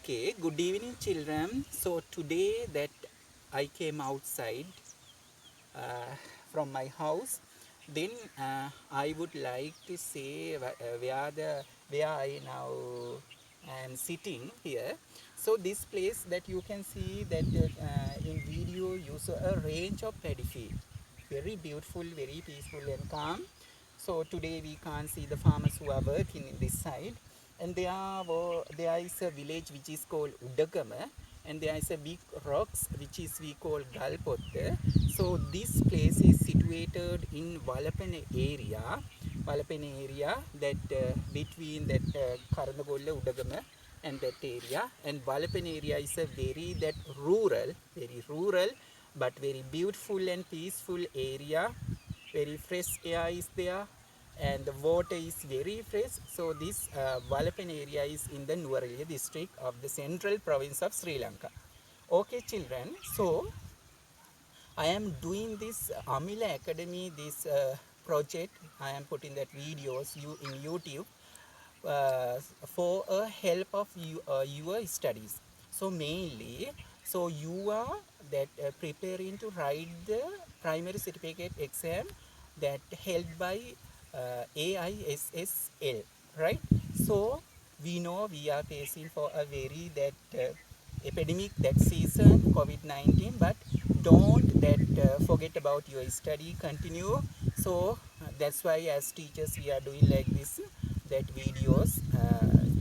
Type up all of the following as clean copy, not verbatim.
Okay, good evening, children. So today that I came outside from my house, then I would like to say where I now am sitting here. So this place that you can see that in video you saw a range of paddy field, very beautiful, very peaceful and calm. So today we can't see the farmers who are working in this side, and there is a village which is called Udagama, and there is a big rocks which is we call Galpotte. So this place is situated in Valapane area that between that Karandagolla Udagama and that area. And Valapane area is a very very rural, but very beautiful and peaceful area. Very fresh air is there, and the water is very fresh. So this Valapan area is in the Nuwara district of the central province of Sri Lanka. Okay, children. So I am doing this Amila Academy, this project. I am putting that videos in YouTube uh, for a help of your studies. So mainly, so you are that preparing to write the primary certificate exam that held by AISSL, right? So we know we are facing for a very that epidemic that season COVID-19, but don't that forget about your study, continue. So that's why as teachers we are doing like this, that videos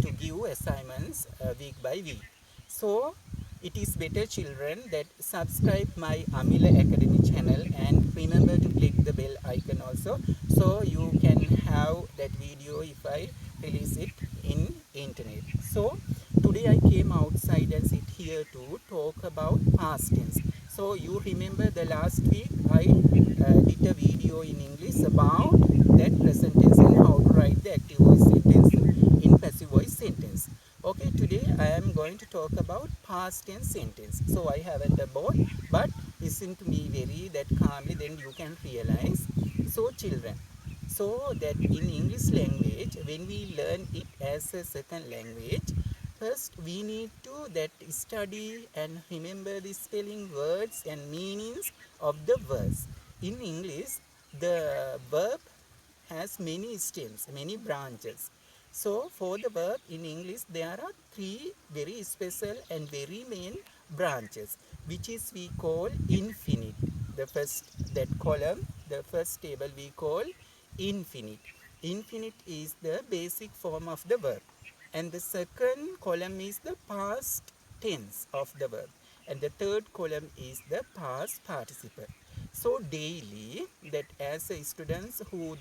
to give assignments week by week. So it is better, children, that subscribe my Amila Academy channel and remember to click the bell icon also, so you can have that video if I release it in internet. So today I came outside and sit here to talk about past tense. So you remember the last week I did a video in English about that present tense and how to write the active voice sentence in passive voice sentence. Okay, today I am going to talk about past tense sentence. So I haven't a board, but listen to me very that calmly, then you can realize. So children, so that in English language, when we learn it as a second language, first we need to that study and remember the spelling, words and meanings of the words. In English, the verb has many stems, many branches. So for the verb in English, there are three very special and very main branches, which is we call infinite. The first that column, the first table we call infinite. Infinite is the basic form of the verb. And the second column is the past tense of the verb. And the third column is the past participle. So daily, that as a students who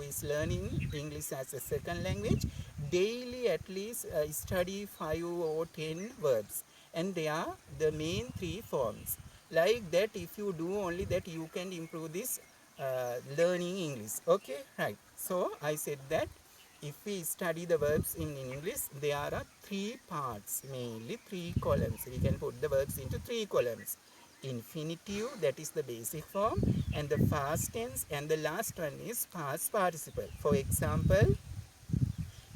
is learning English as a second language, daily at least study 5 or 10 verbs, and they are the main three forms. Like that, if you do only that, you can improve this learning English. Okay, right. So I said that if we study the verbs in English, there are three parts, mainly three columns. We can put the verbs into three columns. Infinitive, that is the basic form, and the past tense, and the last one is past participle. For example,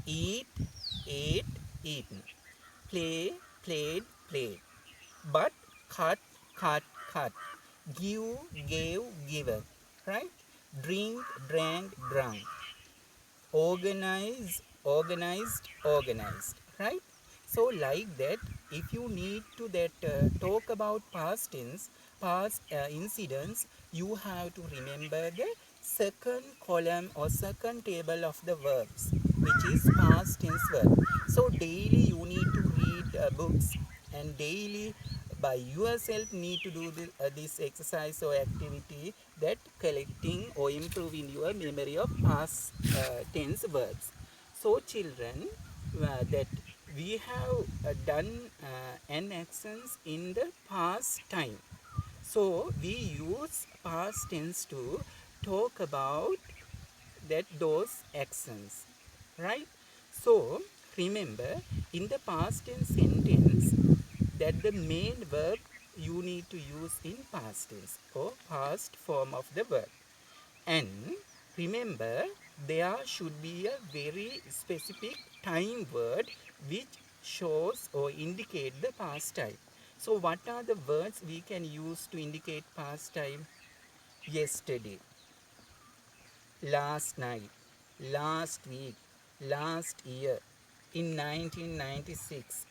eat, ate, eaten. Play, played, played. But, cut, cut, cut. Give, gave, given. Right? Drink, drank, drunk. Organize, organized, organized, right? So like that, if you need to that talk about past tense, past incidents, you have to remember the second column or second table of the verbs, which is past tense verb. So daily you need to read books, and daily by yourself need to do this exercise or activity, that collecting or improving your memory of past tense verbs. So children, that we have done n actions in the past time. So we use past tense to talk about that those actions, right? So remember, in the past tense sentence, that the main verb you need to use in past tense or past form of the verb. And remember, there should be a very specific time word which shows or indicate the past time. So what are the words we can use to indicate past time? Yesterday, last night, last week, last year, in 1996,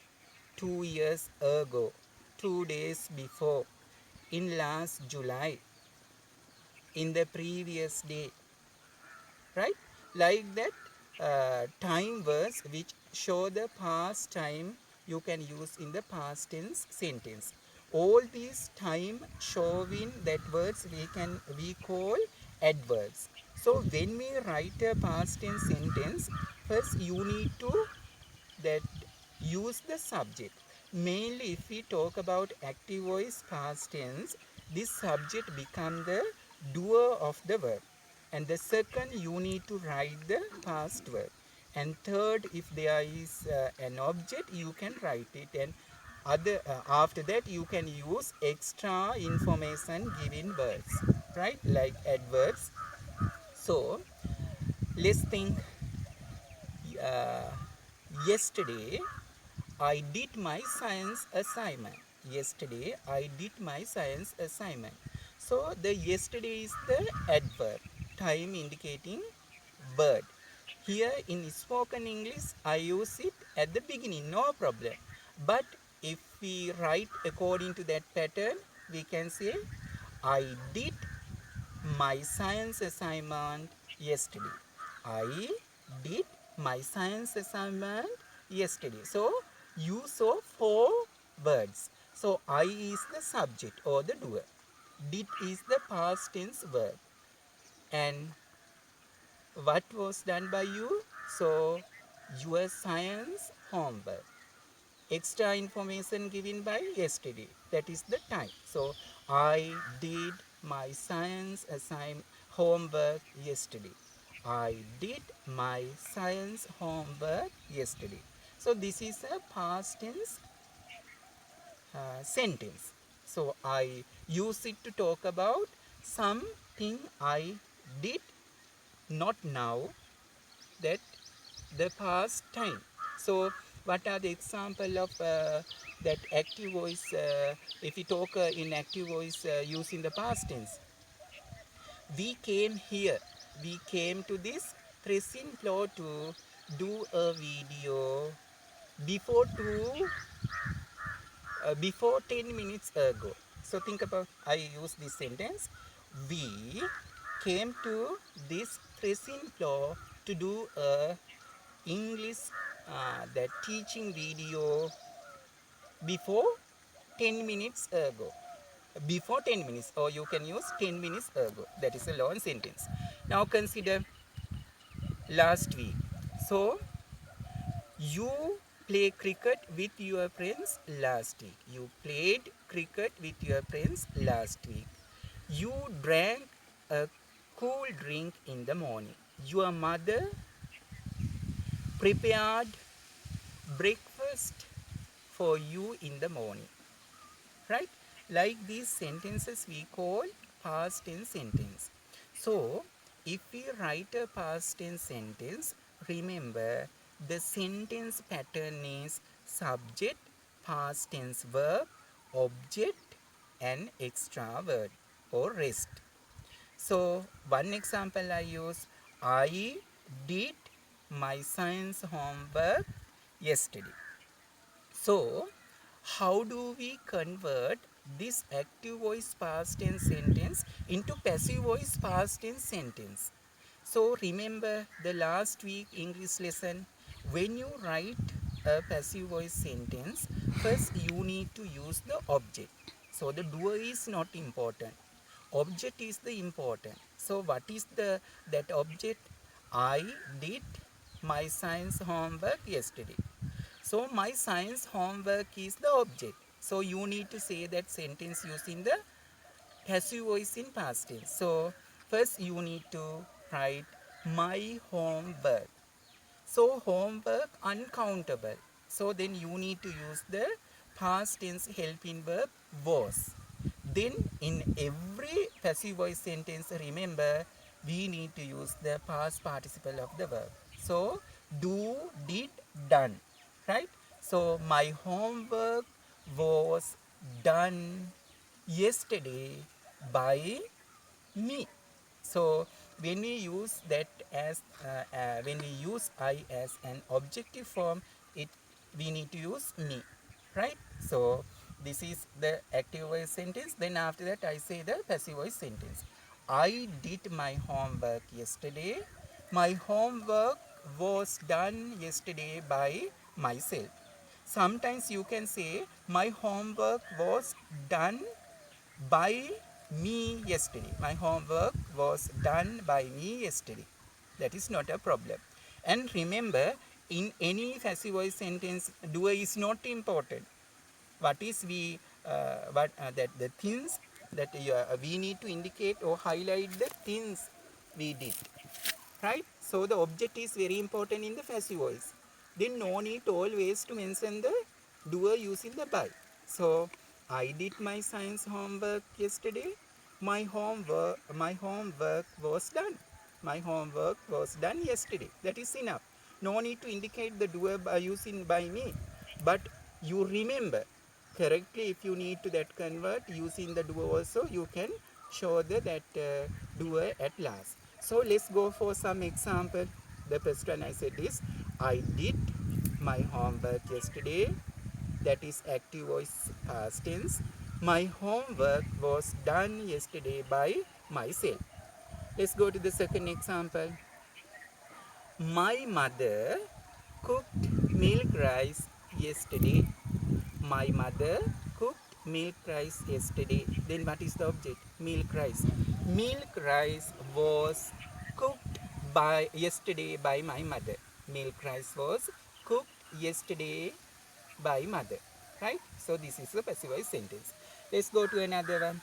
2 years ago, 2 days before, in last July, in the previous day, right? Like that, time words which show the past time you can use in the past tense sentence. All these time showing that words we call adverbs. So when we write a past tense sentence, first you need to that use the subject. Mainly if we talk about active voice past tense, this subject become the doer of the verb. And the second, you need to write the past verb. And third, if there is an object, you can write it. And after that, you can use extra information given words, right? Like adverbs. So let's think. Uh, Yesterday, I did my science assignment. Yesterday, I did my science assignment. So, the yesterday is the adverb, time indicating word. Here in spoken English, I use it at the beginning, no problem. But if we write according to that pattern, we can say, I did my science assignment yesterday. I did my science assignment yesterday. So, use of four words. So, I is the subject or the doer. Did is the past tense verb. And what was done by you? So, your science homework. Extra information given by yesterday, that is the time. So I did my science homework yesterday. I did my science homework yesterday. So this is a past tense sentence. So I use it to talk about something I did not now, that the past time. So what are the example of that active voice? If we talk in active voice using the past tense, we came here, we came to this pressing floor to do a video before before 10 minutes ago. So think about, I use this sentence, we came to this pressing floor to do a English that teaching video before 10 minutes ago. Before 10 minutes, or you can use 10 minutes ago. That is a long sentence. Now consider last week. So you play cricket with your friends last week. You played cricket with your friends last week. You drank a cool drink in the morning. Your mother prepared breakfast for you in the morning, right? Like these sentences we call past tense sentence. So if we write a past tense sentence, remember the sentence pattern is subject, past tense verb, object and extra word or rest. So one example I use, I did my science homework yesterday. So, how do we convert this active voice past tense sentence into passive voice past tense sentence? So, remember the last week English lesson, when you write a passive voice sentence, first you need to use the object. So, the doer is not important. Object is the important. So, what is the that object? I did my science homework yesterday. So my science homework is the object. So you need to say that sentence using the passive voice in past tense. So first you need to write my homework. So homework uncountable. So then you need to use the past tense helping verb was. Then in every passive voice sentence, remember we need to use the past participle of the verb. So do, did, done, right? So my homework was done yesterday by me. So when we use that as when we use I as an objective form, it we need to use me, right? So this is the active voice sentence. Then after that I say the passive voice sentence. I did my homework yesterday. My homework was done yesterday by myself. Sometimes you can say my homework was done by me yesterday. My homework was done by me yesterday. That is not a problem. And remember, in any passive voice sentence, doer is not important. What is we what that the things that we need to indicate or highlight the things we did, right? So the object is very important in the passive voice. Then no need always to mention the doer using the by. So I did my science homework yesterday. My homework was done. My homework was done yesterday. That is enough. No need to indicate the doer by using by me. But you remember correctly, if you need to that convert using the doer also, you can show that doer at last. So let's go for some example. The first one I said is I did my homework yesterday. That is active voice past tense. My homework was done yesterday by myself. Let's go to the second example. My mother cooked milk rice yesterday. My mother cooked milk rice yesterday. Then what is the object? Milk rice. Milk rice was cooked by yesterday by my mother. Milk rice was cooked yesterday by mother. Right? So this is the passive voice sentence. Let's go to another one.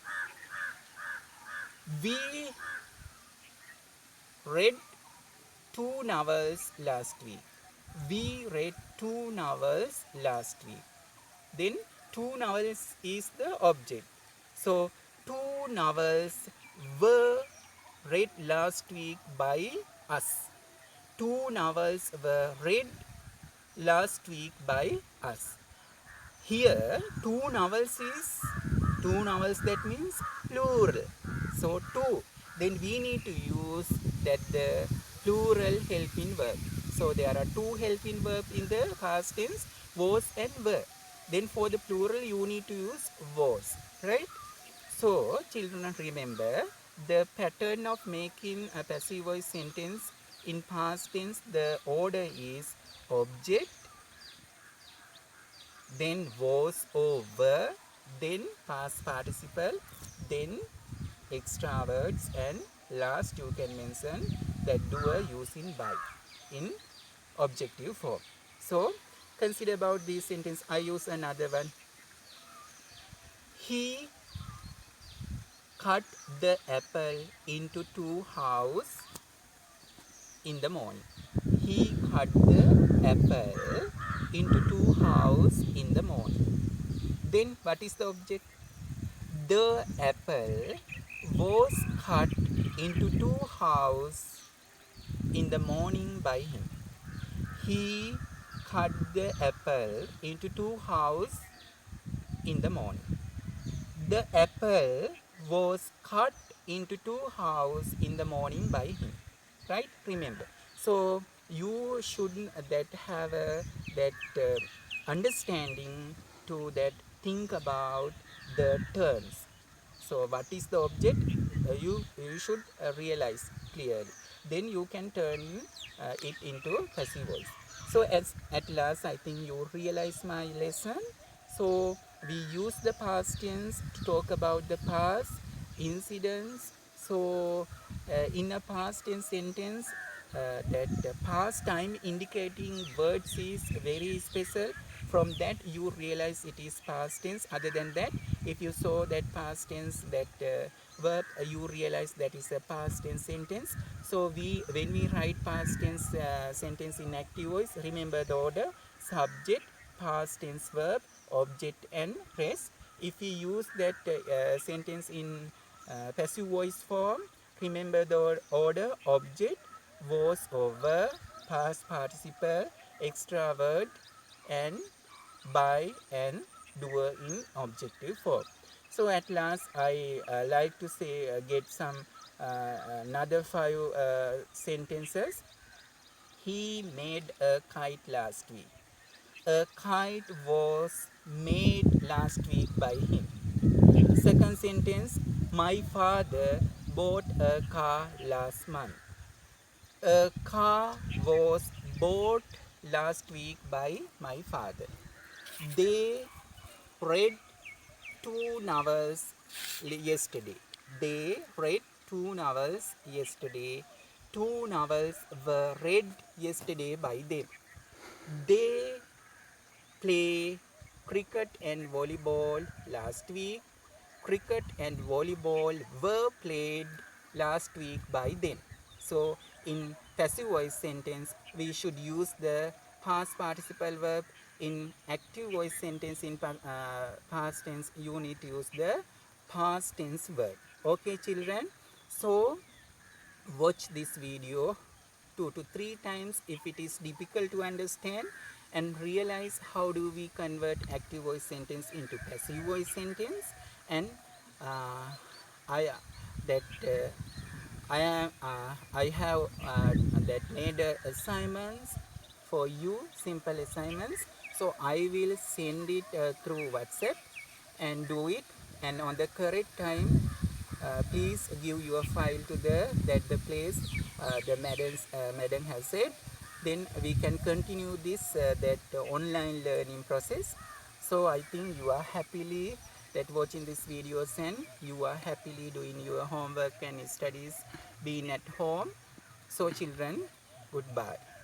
We read two novels last week. We read two novels last week. Then two novels is the object. So two novels were read last week by us. Two novels were read last week by us. Here two novels, that means plural. So two. Then we need to use that the plural helping verb. So there are two helping verbs in the past tense, was and were. Then for the plural you need to use was, right? So children, remember the pattern of making a passive voice sentence in past tense. The order is object, then was or were, then past participle, then extra words, and last you can mention that doer using by in objective form. So consider about this sentence. I use another one. He cut the apple into two halves in the morning. He cut the apple into two halves in the morning. Then what is the object? The apple was cut into two halves in the morning by him. He cut the apple into two halves in the morning. The apple was cut into two halves in the morning by him. Right? Remember. So you should that have that understanding to that think about the terms. So what is the object? You should realize clearly. Then you can turn it into passive voice. So as at last I think you realize my lesson. So we use the past tense to talk about the past incidents. So in a past tense sentence, that past time indicating words is very special. From that you realize it is past tense. Other than that, if you saw that past tense, that verb, you realize that is a past tense sentence. So when we write past tense sentence in active voice, remember the order: subject, past tense verb, object, and rest. If we use that sentence in passive voice form, remember the order: object, was or were, past participle, extra word, and by, and doer in objective form. So at last I like to say get some another five sentences. He made a kite last week. A kite was made last week by him. Second sentence, my father bought a car last month. A car was bought last week by my father. They read two novels yesterday. They read two novels yesterday. Two novels were read yesterday by them. They play cricket and volleyball last week. Cricket and volleyball were played last week by them. So in passive voice sentence we should use the past participle verb. In active voice sentence in past tense you need to use the past tense verb. Okay children, so watch this video 2 to 3 times if it is difficult to understand, and realize how do we convert active voice sentence into passive voice sentence. And uh, I that I have that made assignments for you, simple assignments. So I will send it through WhatsApp and do it. And on the correct time, please give your file to the place the madam has said. Then we can continue this that online learning process. So I think you are happily that watching this videos, and you are happily doing your homework and studies being at home. So children, goodbye.